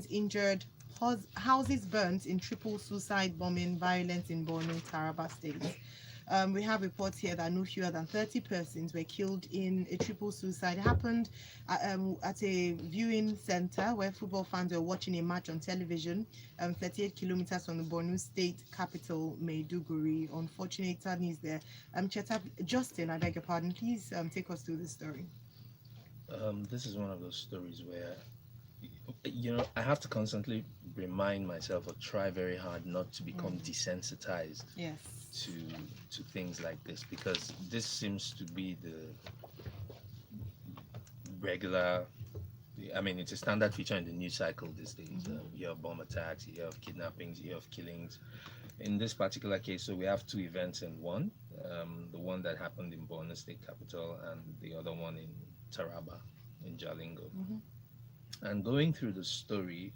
injured, houses burnt in triple suicide bombing violence in Borno, Taraba State. We have reports here that no fewer than 30 persons were killed in a triple suicide. It happened at a viewing center where football fans were watching a match on television, 38 kilometers from the Borno state capital, Maiduguri. Unfortunate sad news there. Cheta, Justin, I beg your pardon, please take us through the story. This is one of those stories where, I have to constantly remind myself or try very hard not to become desensitized Yes. to things like this, because this seems to be the regular. I mean, it's a standard feature in the news cycle these days. You hear of bomb attacks, you hear of kidnappings, you hear of killings. In this particular case, so we have two events in one. The one that happened in Borno State Capital and the other one in Taraba, in Jalingo. And going through the story,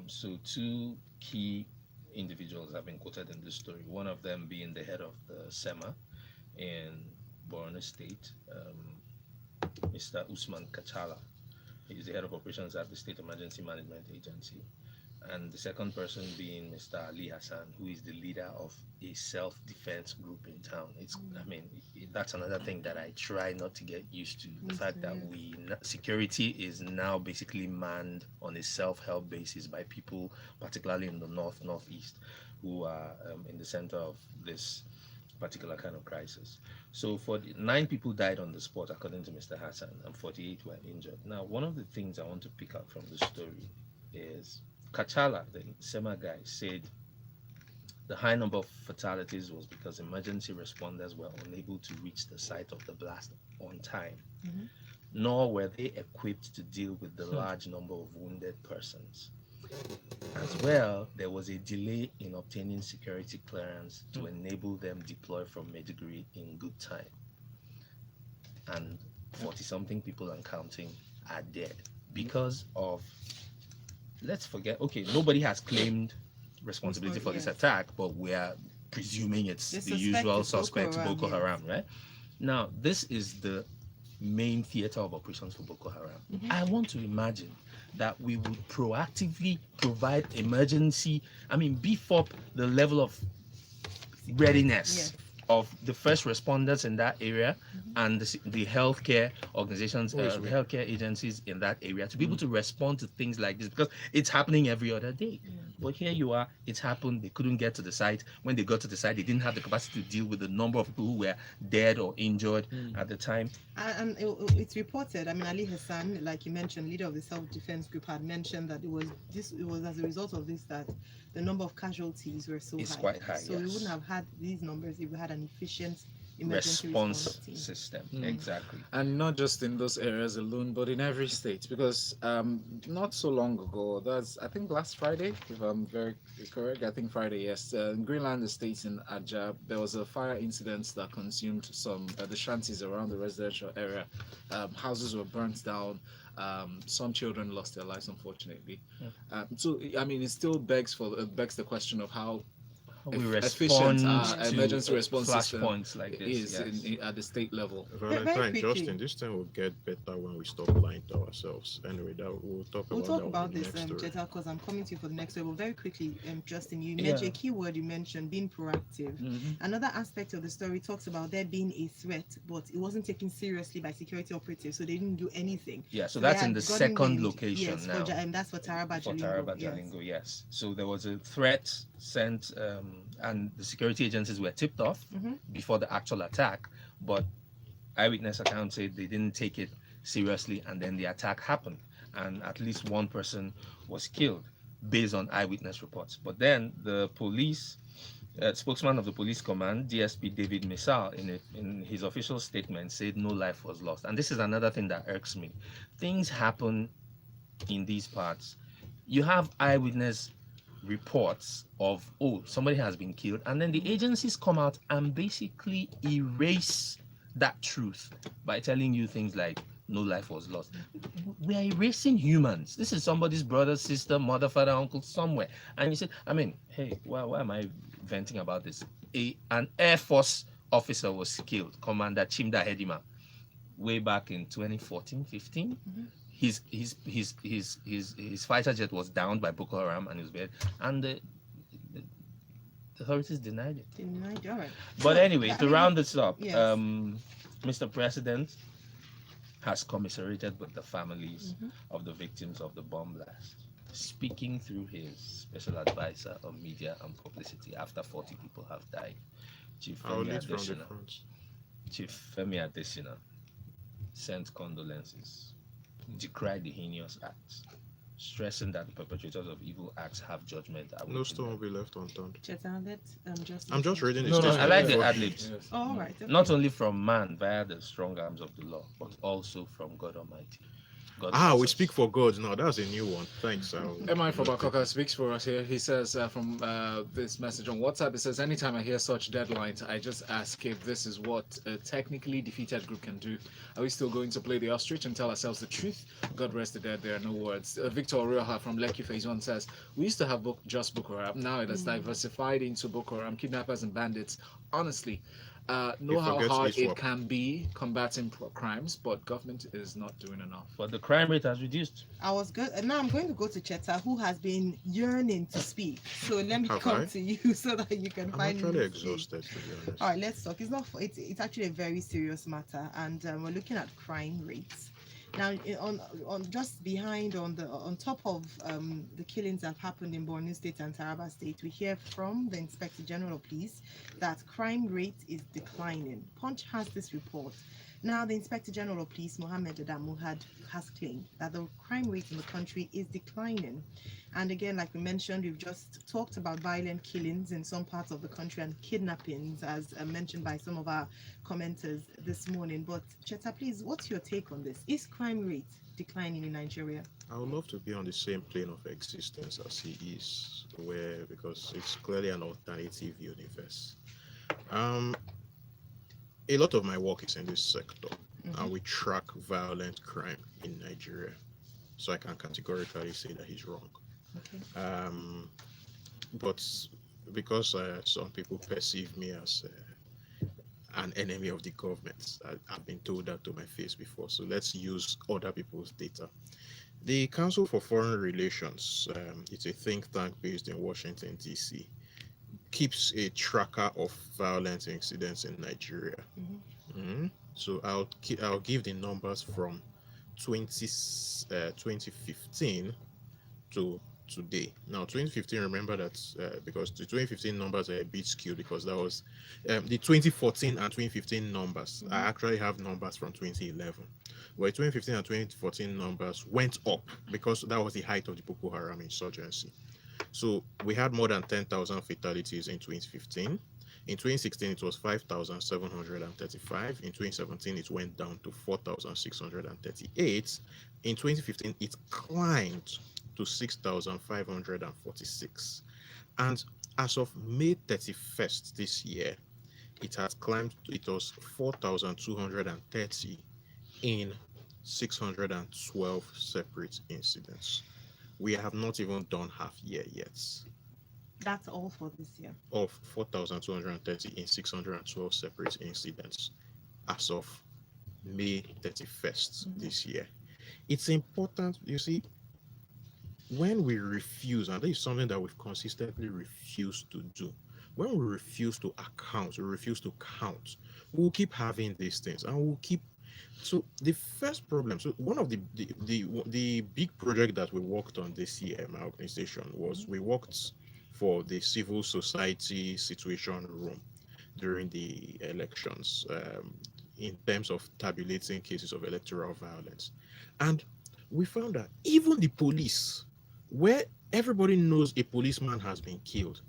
so two key individuals have been quoted in this story. One of them being the head of the SEMA in Borno State, Mr. Usman Kachala. He's the head of operations at the State Emergency Management Agency. And the second person being Mr. Ali Hassan, who is the leader of a self-defense group in town. That's another thing that I try not to get used to. The fact that security is now basically manned on a self-help basis by people, particularly in the northeast, who are in the center of this particular kind of crisis. So 9 people died on the spot, according to Mr. Hassan, and 48 were injured. Now, one of the things I want to pick up from the story is Kachala, the SEMA guy, said the high number of fatalities was because emergency responders were unable to reach the site of the blast on time, nor were they equipped to deal with the large number of wounded persons. As well, there was a delay in obtaining security clearance to enable them deploy from Maiduguri in good time. And 40-something people and counting are dead because of, let's forget, okay, nobody has claimed responsibility for this attack, but we are presuming it's the usual suspect, Boko Haram, right? Now, this is the main theater of operations for Boko Haram. I want to imagine that we would proactively provide beef up the level of readiness of the first responders in that area and the healthcare organizations, the healthcare agencies in that area to be able to respond to things like this, because it's happening every other day. But here you are, it's happened, they couldn't get to the site. When they got to the site, they didn't have the capacity to deal with the number of people who were dead or injured at the time. And it's reported, Ali Hassan, like you mentioned, leader of the self-defense group, had mentioned that it was as a result of this that the number of casualties were so it's high. Quite high. So we wouldn't have had these numbers if we had an efficient emergency response system. Exactly. And not just in those areas alone, but in every state, because not so long ago, that's I think last Friday, if I'm very correct, I think Friday, yes, in Greenland Estates in Ijeh, there was a fire incident that consumed some the shanties around the residential area. Houses were burnt down. Some children lost their lives, unfortunately. So it still begs the question of how we respond efficient emergency response flashpoints like this at the state level. Valentine, Justin, this time will get better when we stop lying to ourselves. Anyway, we'll talk about this, Cheta, because I'm coming to you for the next story. But very quickly, Justin, you mentioned a key word. You mentioned being proactive. Another aspect of the story talks about there being a threat, but it wasn't taken seriously by security operatives, so they didn't do anything. Yeah, so that's in the second location now. That's for Taraba Jalingo. For Taraba Jalingo, yes. So there was a threat sent, and the security agencies were tipped off before the actual attack, but eyewitness accounts say they didn't take it seriously, and then the attack happened, and at least one person was killed based on eyewitness reports. But then the police spokesman of the police command, DSP David Misal, in his official statement said no life was lost. And this is another thing that irks me. Things happen in these parts. You have eyewitness reports of, somebody has been killed, and then the agencies come out and basically erase that truth by telling you things like no life was lost. We are erasing humans. This is somebody's brother, sister, mother, father, uncle, somewhere. And you said, hey, why am I venting about this? An Air Force officer was killed, Commander Chimda Hedima, way back in 2014-15. his fighter jet was downed by Boko Haram and he was buried, and the authorities denied it. Denied. All right. But So, anyway, I to mean, round this up, yes. Mr. President has commiserated with the families Mhm. of the victims of the bomb blast, speaking through his special advisor on media and publicity after 40 people have died. Chief I'll Femi lead from the Adesina, front. Chief Femi Adesina sent condolences, decried the heinous acts, stressing that the perpetrators of evil acts have judgment awaiting No stone will them. be left unturned. Cheta, just. I'm just reading the No, no, statement. I like the yes, ad-libs. yes. Oh, all right. Okay. Not only from man via the strong arms of the law, but also from God Almighty. God Ah, bless we us. speak for God now. That's a new one. Thanks. MI from Bakoka speaks for us here. He says from this message on WhatsApp, it says, anytime I hear such deadlines, I just ask if this is what a technically defeated group can do. Are we still going to play the ostrich and tell ourselves the truth? God rest the dead, there are no words. Victor Orioha from Lekki Phase 1 says, we used to have just Boko Haram. Now it has diversified into Boko Haram, kidnappers and bandits. Honestly, know how forgets hard it ISWAP. can be combating crimes, but government is not doing enough. But the crime rate has reduced. I was good. Now I'm going to go to Cheta, who has been yearning to speak. So let me Have come I? to you so that you can I'm find actually me. exhausted, to be honest. All right, let's talk. It's not. It's actually a very serious matter, and we're looking at crime rates. Now, on just behind on top of the killings that have happened in Borno State and Taraba State, we hear from the Inspector General of Police that crime rate is declining. Punch has this report. Now, the Inspector General of Police, Mohammed Adamu, has claimed that the crime rate in the country is declining. And again, like we mentioned, we've just talked about violent killings in some parts of the country and kidnappings, as mentioned by some of our commenters this morning. But Cheta, please, what's your take on this? Is crime rate declining in Nigeria? I would love to be on the same plane of existence as he is, because it's clearly an alternative universe. A lot of my work is in this sector, and we track violent crime in Nigeria. So I can categorically say that he's wrong. Okay. But because some people perceive me as an enemy of the government, I've been told that to my face before. So let's use other people's data. The Council for Foreign Relations, it's a think tank based in Washington, D.C., keeps a tracker of violent incidents in Nigeria. So I'll give the numbers from 2015 to today. Now 2015, remember that because the 2015 numbers are a bit skewed, because that was the 2014 and 2015 numbers. I actually have numbers from 2011, where 2015 and 2014 numbers went up because that was the height of the Boko Haram insurgency. So we had more than 10,000 fatalities in 2015. In 2016, it was 5,735. In 2017, it went down to 4,638. In 2015, it climbed to 6,546. And as of May 31st this year, it has climbed, it was 4,230 in 612 separate incidents. We have not even done half year yet. That's all for this year. Of 4,230 in 612 separate incidents as of May 31st this year. It's important, you see, when we refuse, and this is something that we've consistently refused to do, when we refuse to account, we refuse to count, we'll keep having these things, and we'll keep. So the first problem, so one of the big project that we worked on this year in my organization was we worked for the civil society situation room during the elections, in terms of tabulating cases of electoral violence. And we found that even the police, where everybody knows a policeman has been killed,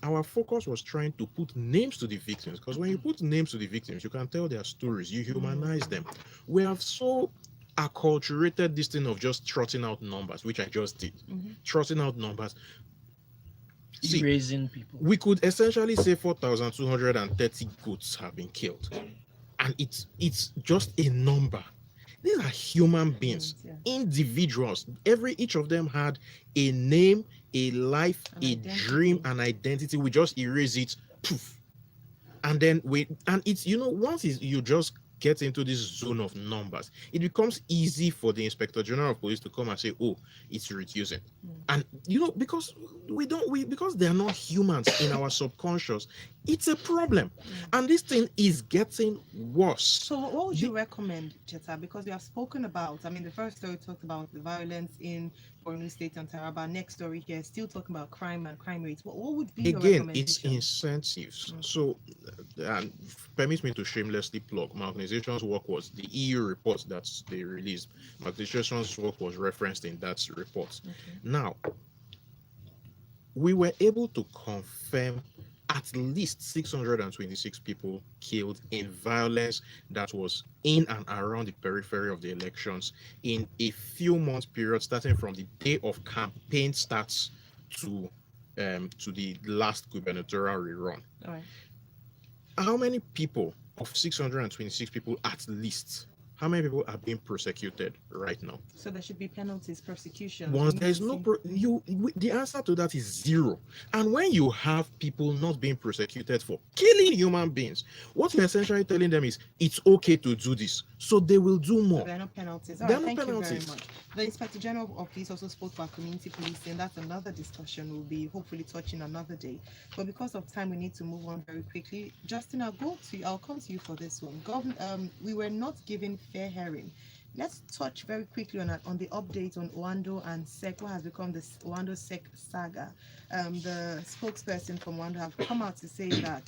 our focus was trying to put names to the victims, because when you put names to the victims, you can tell their stories, you humanize them. We have so acculturated this thing of just trotting out numbers, which I just did, trotting out numbers. See, Erasing people. we could essentially say 4,230 goats have been killed, and it's just a number. These are human beings, individuals. Each of them had a name, a life, dream, an identity. We just erase it, poof. And then it's, once you just get into this zone of numbers, it becomes easy for the Inspector General of Police to come and say, "Oh, it's reducing," and because because they are not humans in our subconscious, it's a problem, and this thing is getting worse. So what would you recommend, Cheta? Because we have spoken about, I mean, the first story talked about the violence in Borno State and Taraba. Next story here, still talking about crime and crime rates. What would be your Again, it's recommendation? incentives. So, and permit me to shamelessly plug my organization's work was the EU report that they released. My organization's work was referenced in that report. Now, we were able to confirm at least 626 people killed in violence that was in and around the periphery of the elections in a few months period, starting from the day of campaign starts to the last gubernatorial rerun. All right. How many people of 626 people at least? How many people are being prosecuted right now? So there should be penalties, prosecution. Once there is no the answer to that is zero. And when you have people not being prosecuted for killing human beings, what you're essentially telling them is it's okay to do this, so they will do more. There are no penalties. There are no Thank you very penalties. much. The Inspector General of Police also spoke about community policing. That's another discussion we'll be hopefully touching another day. But because of time, we need to move on very quickly. Justin, I'll come to you for this one. We were not given fair hearing. Let's touch very quickly on the update on Oando and SEC, what has become this Oando SEC saga. The spokesperson from Oando have come out to say that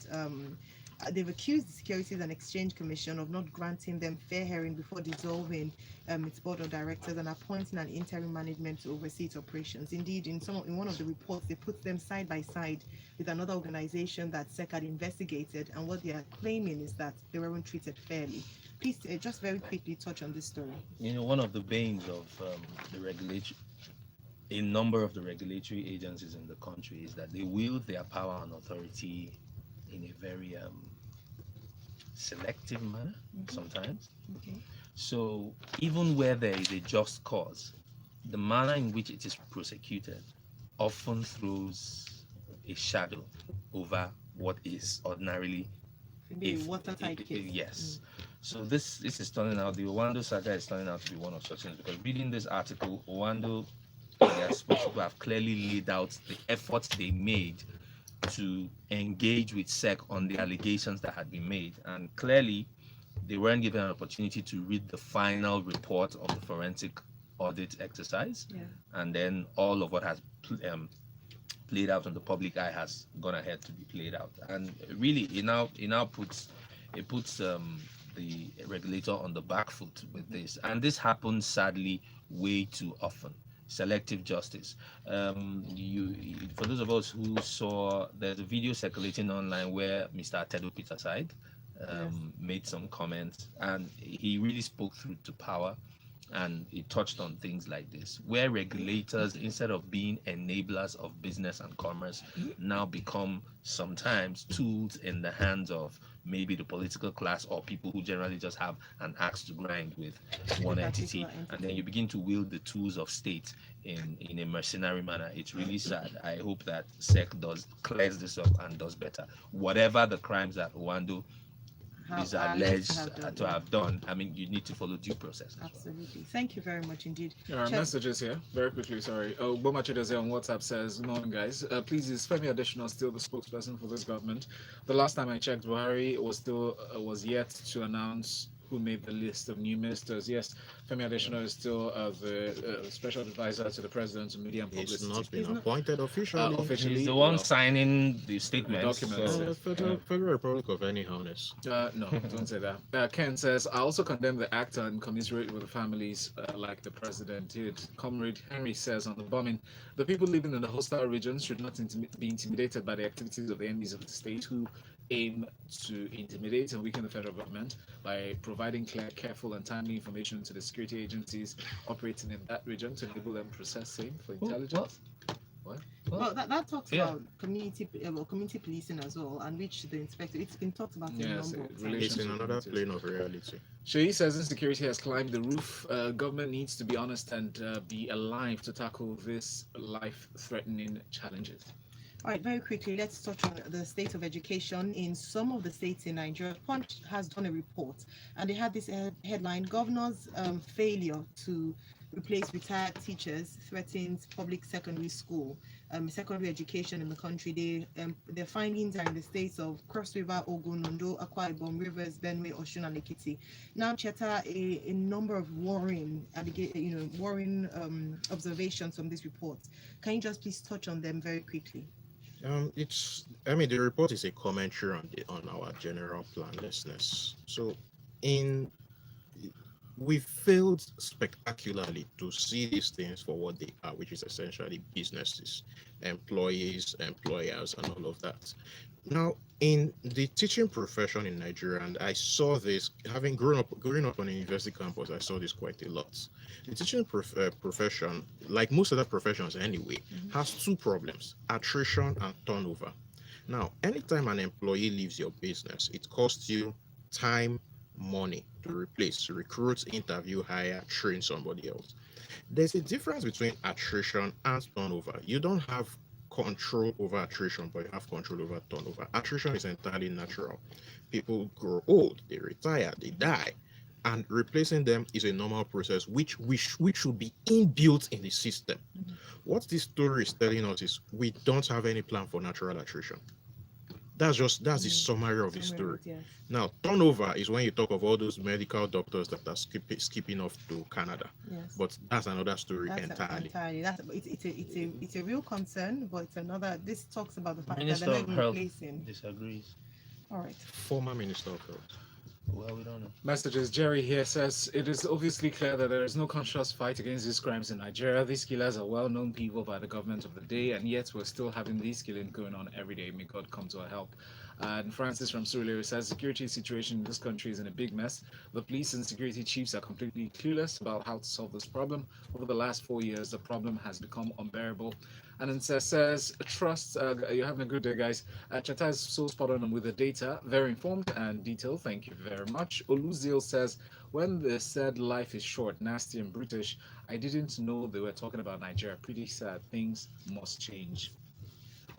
they've accused the Securities and Exchange Commission of not granting them fair hearing before dissolving its board of directors and appointing an interim management to oversee its operations. Indeed, in one of the reports, they put them side by side with another organization that SEC had investigated, and what they are claiming is that they weren't treated fairly. Please, just very quickly touch on this story. One of the banes of a number of the regulatory agencies in the country is that they wield their power and authority in a very selective manner sometimes. Okay. So even where there is a just cause, the manner in which it is prosecuted often throws a shadow over what is ordinarily watertight case. Yes. So this is turning out, the Oando saga is turning out to be one of such things, because reading this article, Oando and their spokespeople have clearly laid out the efforts they made to engage with SEC on the allegations that had been made, and clearly they weren't given an opportunity to read the final report of the forensic audit exercise, and then all of what has played out on the public eye has gone ahead to be played out, and really it now puts the regulator on the back foot with this, and this happens sadly way too often. Selective justice. For those of us who saw, there's a video circulating online where Mr. Atedo Peterside made some comments, and he really spoke through to power, and he touched on things like this, where regulators, instead of being enablers of business and commerce, now become sometimes tools in the hands of maybe the political class or people who generally just have an axe to grind with one entity, and then you begin to wield the tools of state in a mercenary manner. It's really sad. I hope that SEC clears this up and does better. Whatever the crimes that Oando is alleged to have done, I mean, you need to follow due process. Absolutely. Thank you very much indeed. Messages here, very quickly, sorry. Boma Chideze on WhatsApp says, "Good morning, guys. Please, is Femi Adesina still the spokesperson for this government? The last time I checked, Buhari was yet to announce who made the list of new ministers. Yes, Femi Adesina is still the special advisor to the president on media and publicity. He's not been appointed officially. He's the one signing the statements. Documents. Federal Republic of any honest. No, don't say that. Ken says, "I also condemn the act and commiserate with the families like the president did." Comrade Henry says on the bombing, "The people living in the hostile regions should not be intimidated by the activities of the enemies of the state who aim to intimidate and weaken the federal government by providing clear, careful, and timely information to the security agencies operating in that region to enable them to process same for intelligence." Well, that talks about community policing as well, and which the inspector, it's been talked about in a number of times. It's in another plane of reality. Shei says insecurity has climbed the roof. Government needs to be honest and be alive to tackle this life-threatening challenges. All right, very quickly, let's touch on the state of education in some of the states in Nigeria. Punch has done a report, and they had this headline: Governor's failure to replace retired teachers threatens public secondary school, secondary education in the country. Their findings are in the states of Cross River, Ogun, Ondo, Akwa Ibom, Rivers, Benue, Osun, and Ekiti. Now, Cheta, a number of worrying observations from this report. Can you just please touch on them very quickly? I mean, the report is a commentary on our general planlessness. So, in we failed spectacularly to see these things for what they are, which is essentially businesses, employees, employers, and all of that. Now, in the teaching profession in Nigeria, and I saw this having growing up on a university campus, I saw this quite a lot. The teaching profession, like most other professions anyway, has two problems: attrition and turnover. Now, anytime an employee leaves your business, it costs you time, money to replace, to recruit, interview, hire, train somebody else. There's a difference between attrition and turnover. You don't have control over attrition, but you have control over turnover. Attrition is entirely natural. People grow old, they retire, they die, and replacing them is a normal process which should be inbuilt in the system. What this story is telling us is we don't have any plan for natural attrition. That's the summary of the story. Yes. Now, turnover is when you talk of all those medical doctors that are skipping off to Canada. Yes. But that's another story That's entirely. It's a real concern, but it's another. This talks about the fact Minister that they're of not Health replacing. disagrees. All right. Former Minister of Health. Well, we don't know. Messages. Jerry here says it is obviously clear that there is no conscious fight against these crimes in Nigeria. These killers are well-known people by the government of the day, and yet we're still having these killings going on every day. May God come to our help. And Francis from Surulere says security situation in this country is in a big mess. The police and security chiefs are completely clueless about how to solve this problem. Over the last 4 years, the problem has become unbearable. And then says trust. You're having a good day, guys. Cheta is so spot on with the data, very informed and detailed. Thank you very much. Oluzil says, when they said life is short, nasty, and brutish, I didn't know they were talking about Nigeria. Pretty sad. Things must change.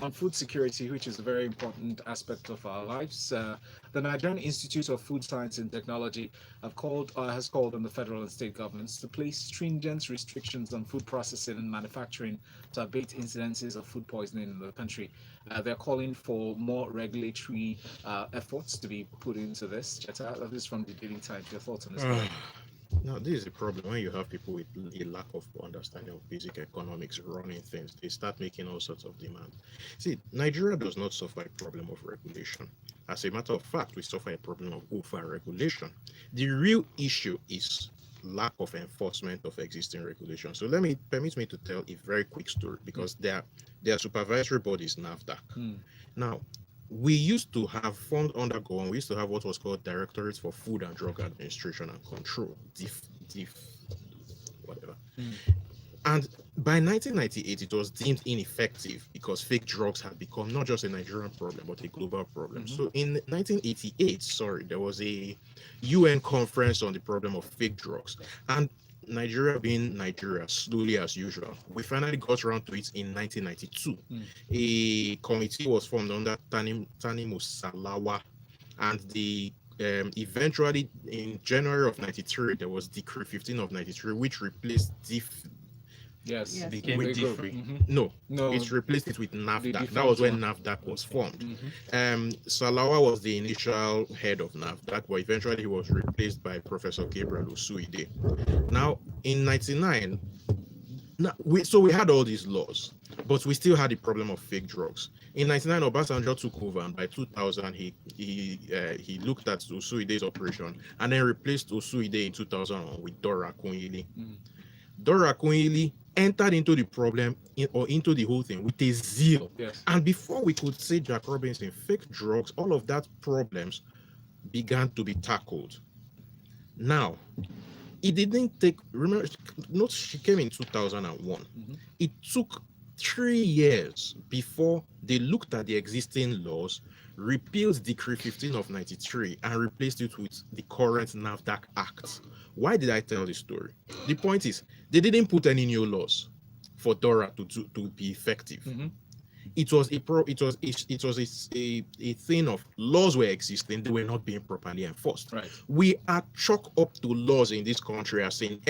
On food security, which is a very important aspect of our lives, the Nigerian Institute of Food Science and Technology has called on the federal and state governments to place stringent restrictions on food processing and manufacturing to abate incidences of food poisoning in the country. They're calling for more regulatory efforts to be put into this. Cheta, this is from the Daily Times. Your thoughts on this? Now, this is a problem when you have people with a lack of understanding of basic economics running things. They start making all sorts of demands. See, Nigeria does not suffer a problem of regulation. As a matter of fact, we suffer a problem of over-regulation. The real issue is lack of enforcement of existing regulations. So permit me to tell a very quick story, because their supervisory body is NAFDAC. Now, we used to have formed under GOAN, we used to have what was called Directorates for Food and Drug Administration and Control, whatever. And by 1998, it was deemed ineffective because fake drugs had become not just a Nigerian problem, but a global problem. So in 1988, there was a UN conference on the problem of fake drugs. And Nigeria being Nigeria, slowly as usual, we finally got around to it in 1992. A committee was formed under Tani Musalawa, and eventually in January of 93, there was Decree 15 of 93, which replaced Yes. Became No, No. it replaced it with NAFDAC. That defunct was when one. NAFDAC was formed. Salawa was the initial head of NAFDAC, but eventually he was replaced by Professor Gabriel Osuide. Now, in 99, we had all these laws, but we still had the problem of fake drugs. In 99, Obasanjo took over, and by 2000, he looked at Osuide's operation and then replaced Osuide in 2001 with Dora Akunyili. Dora Akunyili entered into the problem or into the whole thing with a zeal. Yes. And before we could say Jack Robinson, fake drugs, all of that problems began to be tackled. Now, it didn't take, remember, note she came in 2001. It took 3 years before they looked at the existing laws, repealed Decree 15 of 93, and replaced it with the current NAFDAC Act. Why did I tell this story? The point is, they didn't put any new laws for DORA to be effective. It was a thing of laws were existing, they were not being properly enforced. Right. We are chalk up to laws in this country as saying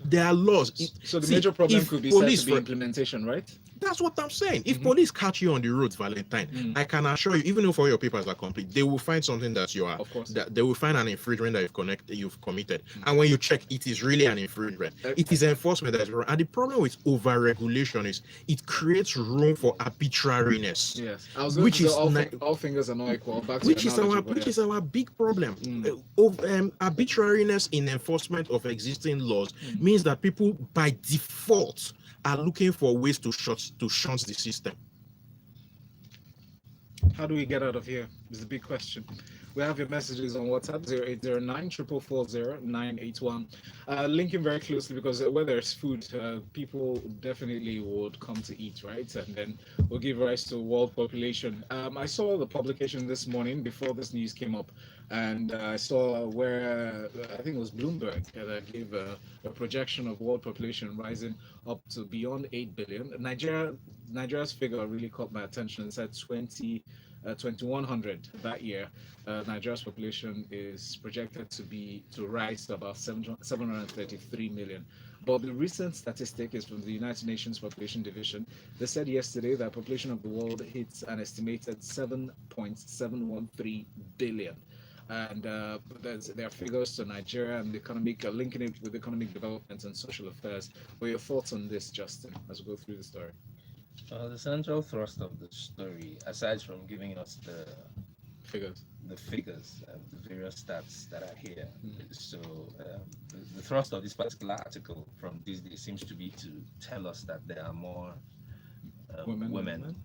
there are laws. So the See, major problem if could be said police to be implementation, right? That's what I'm saying. If Mhm. police catch you on the roads, Valentine, I can assure you, even if all your papers are complete, they will find something that you are. Of course. That they will find an infringement that you've committed. And when you check, it is really an infringement. It is enforcement that is wrong. And the problem with over-regulation is it creates room for arbitrariness. Yes. I was going Which to is say all fingers are not equal. Back to Which is analogy, our but which yes. is our big problem. Arbitrariness in enforcement of existing laws means that people by default are looking for ways to shunt the system. How do we get out of here? Is the big question. We have your messages on WhatsApp 0809-440-981. Linking very closely because where there's food, people definitely would come to eat, right? And then we'll give rise to world population. I saw the publication this morning before this news came up, and I saw where I think it was Bloomberg that gave a projection of world population rising up to beyond 8 billion. Nigeria's figure really caught my attention. It said 2100 that year. Nigeria's population is projected to rise to about 733 million. But the recent statistic is from the United Nations Population Division. They said yesterday that population of the world hits an estimated 7.713 billion. And there are figures to Nigeria and linking it with economic development and social affairs. What are your thoughts on this, Justin, as we go through the story? The central thrust of the story, aside from giving us the figures and the various stats that are here, so the thrust of this particular article from this day seems to be to tell us that there are more women,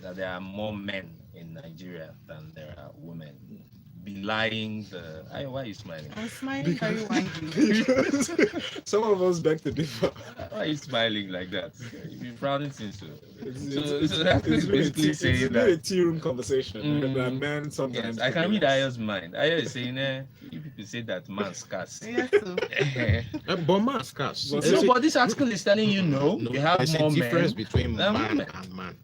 that there are more men in Nigeria than there are women. Belying the. Why are you smiling? I'm smiling very widely. Some of us beg to differ. Why are you smiling like that? You're frowning since so. It's Basically saying that. It's a tea room conversation. That men sometimes. Yes, I can read Ayo's mind. Ayo is saying, you people say that man's scarce. Yes, so. But man's scarce. But this article is telling you no, you have there's more a difference men between than man women. and man.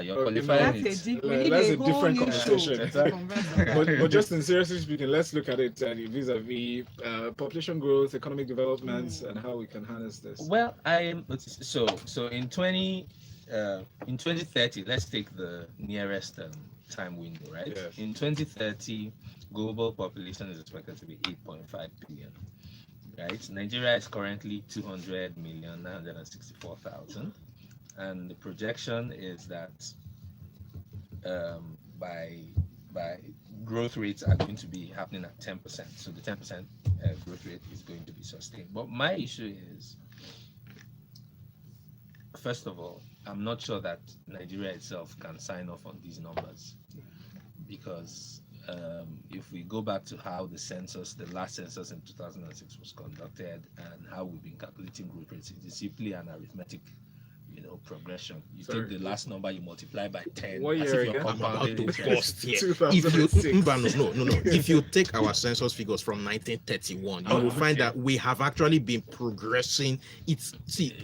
You're qualifying That's it. That's a different conversation. But But just in seriously speaking, let's look at it vis-a-vis population growth, economic development, and how we can harness this. Well, so in 2030, let's take the nearest time window, right? Yes. In 2030, global population is expected to be 8.5 billion, right? Nigeria is currently 200,964,000. And the projection is that by growth rates are going to be happening at 10%. So the 10% growth rate is going to be sustained. But my issue is, first of all, I'm not sure that Nigeria itself can sign off on these numbers, because if we go back to how the last census in 2006 was conducted and how we've been calculating growth rates, it is simply an arithmetic progression. You take the last number, you multiply by 10. What as year if you're again? I'm about compounding to interest. bust here. 2006. No. If you take our census figures from 1931, you will find that we have actually been progressing.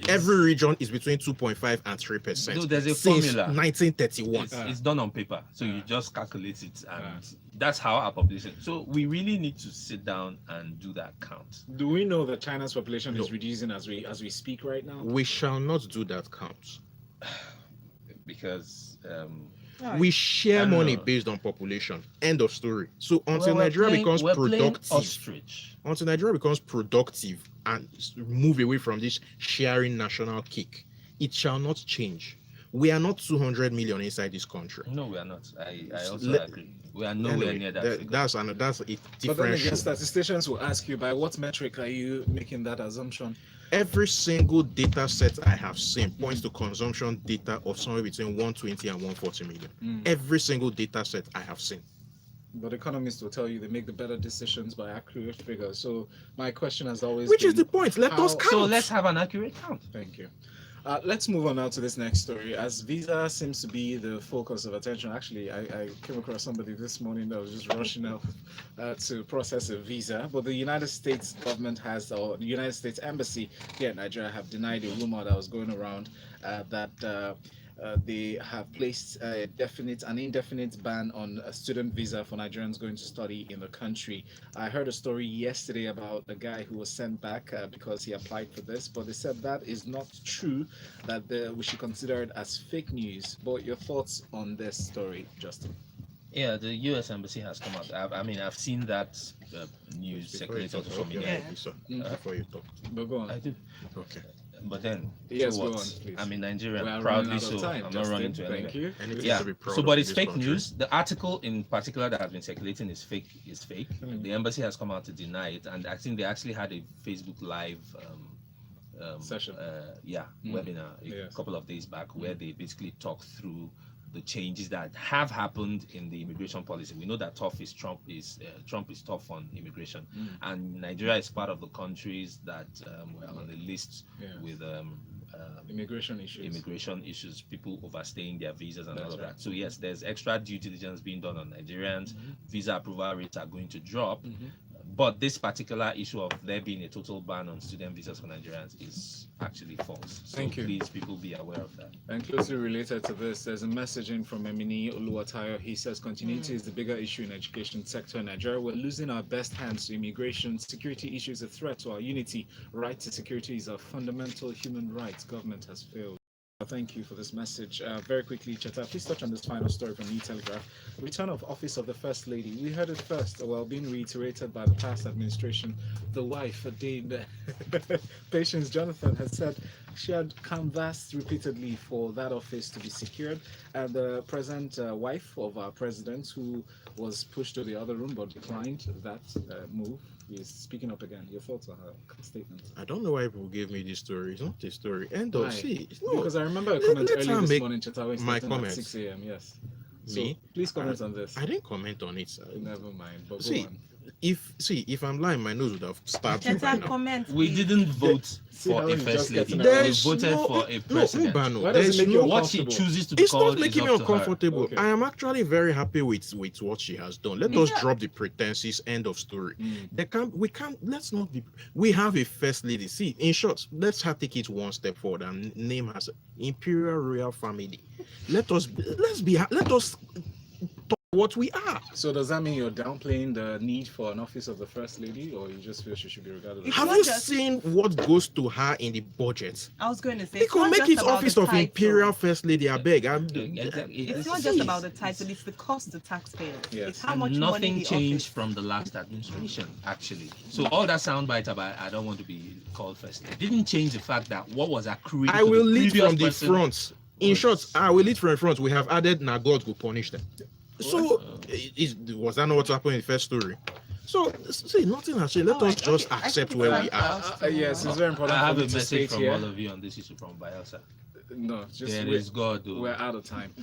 Every region is between 2.5 and 3%. No, there's a since formula. 1931. It's done on paper, so you just calculate it, and that's how our population. So we really need to sit down and do that count. Do we know that China's population is reducing as we speak right now? We shall not do that count. Because we share money based on population. End of story. So until Nigeria becomes productive and move away from this sharing national kick, it shall not change. We are not 200 million inside this country. No, we are not. I also agree. We are nowhere near that. That's a different. But then again, statisticians will ask you, by what metric are you making that assumption? Every single data set I have seen points to consumption data of somewhere between 120 and 140 million. Every single data set I have seen. But economists will tell you they make the better decisions by accurate figures. So my question has always Which been, is the point? Let us count. So let's have an accurate count. Thank you. Let's move on now to this next story. As visa seems to be the focus of attention, actually, I came across somebody this morning that was just rushing out to process a visa. But the United States government or the United States Embassy here in Nigeria have denied a rumor that was going around that they have placed an indefinite ban on a student visa for Nigerians going to study in the country. I heard a story yesterday about a guy who was sent back because he applied for this, but they said that is not true, that we should consider it as fake news. But your thoughts on this story, Justin? Yeah, the U.S. Embassy has come out. I've seen that news circulate on social media. Before you talk. But go on. I do. Okay. But then, Yes, so go what? on, please. I'm in We Nigeria, are proudly running out so. of time, I'm not Justin. running to Thank anywhere. you. Anything Yeah. to be proud So, of but in it's this fake country. news. The article in particular that has been circulating is fake. Mm. The embassy has come out to deny it, and I think they actually had a Facebook Live Session. webinar Yes. a couple of days back where they basically talked through the changes that have happened in the immigration policy. We know that Trump is tough on immigration, and Nigeria is part of the countries that were on the list with Immigration issues. people overstaying their visas and That's all of right. that. So yes, there's extra due diligence being done on Nigerians. Visa approval rates are going to drop. But this particular issue of there being a total ban on student visas for Nigerians is actually false. So Thank you. please, people, be aware of that. And closely related to this, there's a messaging from Emini Oluwatayo. He says continuity is the bigger issue in education sector in Nigeria. We're losing our best hands to immigration. Security issues a threat to our unity. Right to security is a fundamental human right. Government has failed. Thank you for this message. Very quickly, Cheta, please touch on this final story from the Telegraph. Return of office of the First Lady. We heard it first, well, being reiterated by the past administration. The wife, Dame Patience Jonathan, has said she had canvassed repeatedly for that office to be secured. And the present wife of our president, who was pushed to the other room but declined that move, is speaking up again. Your thoughts on her statement? I don't know why people gave me this story. It's not a story. End Why? of see. Because I remember a comment let's early this make morning, Cheta, when my at comments. 6 a.m. Yes. Me? So please comment on this. I didn't comment on it. Never mind. But See, go on. if I'm lying, my nose would have started by Cheta, now. comment. We please. didn't vote See for how a you first just lady. get We to know. voted for a president. Mbano, Why does it there's make you no, What she uncomfortable? chooses to be it's called not making is me up to her. uncomfortable. Okay. I am actually very happy with what she has done. Let us Yeah. drop the pretenses. End of story. Mm. Let's not be. We have a first lady. See, in short, let's take it one step forward and name her as Imperial Royal Family. Let us talk what we are. So does that mean you're downplaying the need for an office of the First Lady, or you just feel she should be regarded as? It's Have not you just- seen what goes to her in the budget? I was going to say, They it's could not make just it about office the of title. Imperial First Lady. I beg. It's not just about the title, it's the cost to taxpayers. Yes. It's how And much money nothing the changed office. from the last administration, actually. So all that soundbite about I don't want to be called first lady didn't change the fact that what was accrued. I to will the lead previous from the person front. In was- short, I will lead from the front. We have added now God will punish them. So was that not what happened in the first story? So see, nothing has changed. Let us just I accept think where it's we time are. for us to Yes, move it's very important I have for a me to message state from here. all of you on this issue from Bayelsa. No, just There wait. is God. Though. We're out of time.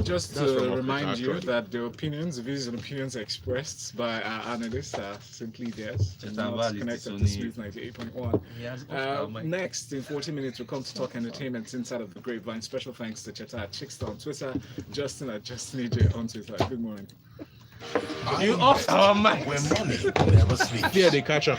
Just That's to from remind Africa, you actually. that the opinions, views, and opinions expressed by our analysts are simply theirs, Cheta not Nwaeze connected is to only- Smooth 98.1. He has got my- Next, in 40 minutes, we'll come to talk entertainment inside of the Grapevine. Special thanks to Cheta at Chickster on Twitter, Justin at Justin Ijeh on Twitter. Good morning. You off our mic. When money never sleeps. Here they catch up.